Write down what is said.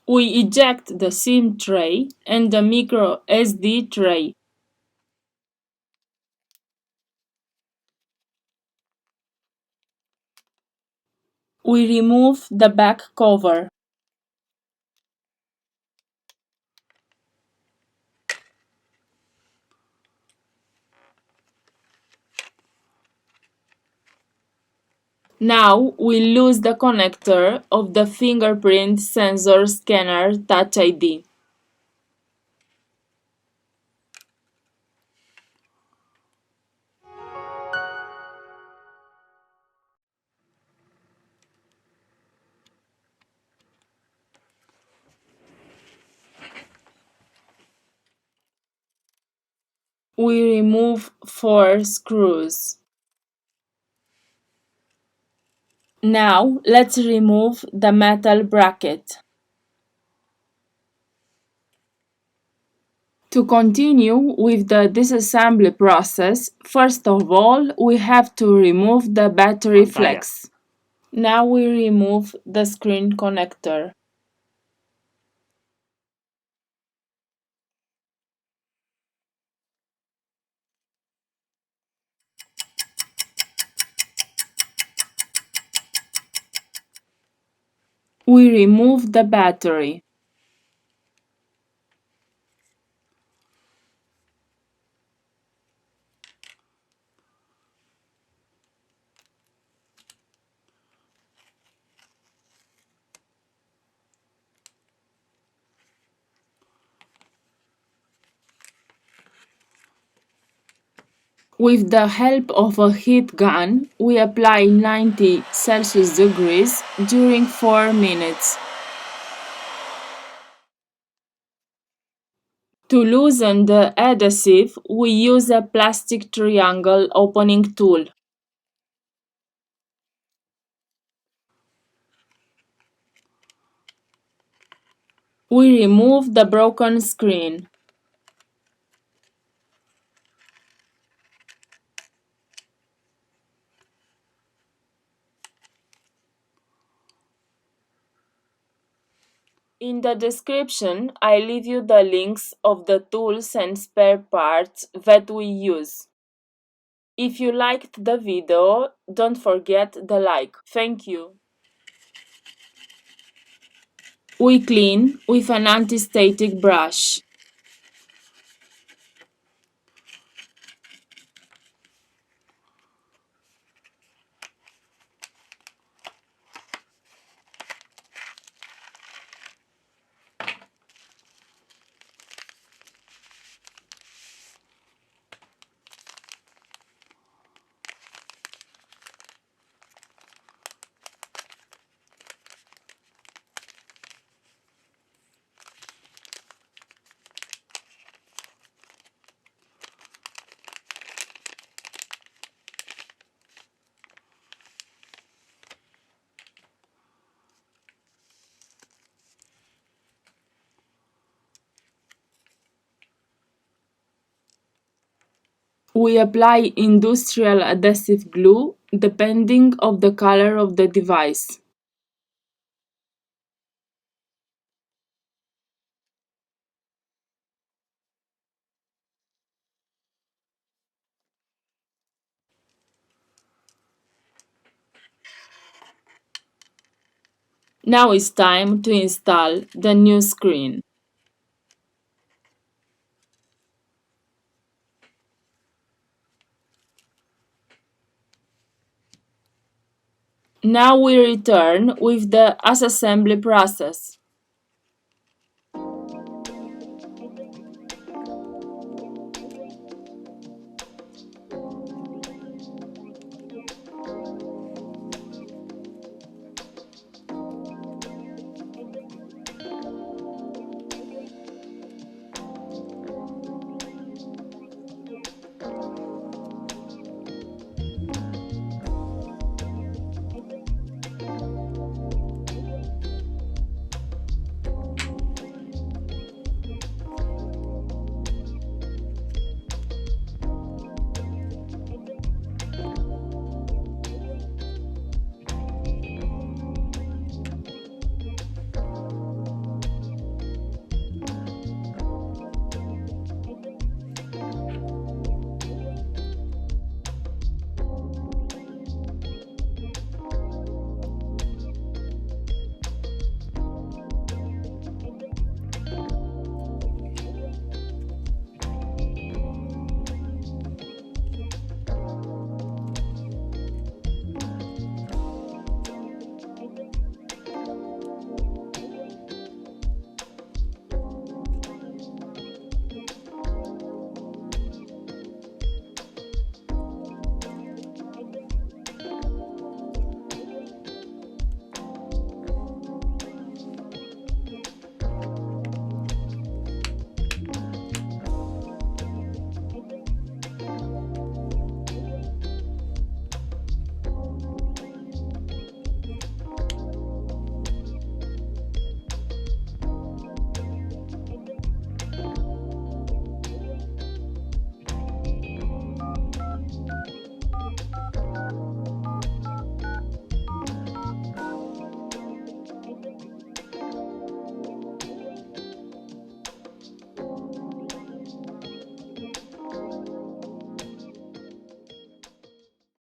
We eject the SIM tray and the micro SD tray. We remove the back cover. Now we lose the connector of the fingerprint sensor scanner Touch ID. We remove 4 screws. Now let's remove the metal bracket. To continue with the disassembly process, first of all, we have to remove the battery flex. Now we remove the screen connector. We remove the battery. With the help of a heat gun, we apply 90 Celsius degrees during 4 minutes. To loosen the adhesive, we use a plastic triangle opening tool. We remove the broken screen. In the description, I leave you the links of the tools and spare parts that we use. If you liked the video, don't forget the like. Thank you. We clean with an anti-static brush. We apply industrial adhesive glue depending of the color of the device. Now it's time to install the new screen. Now we return with the assembly process.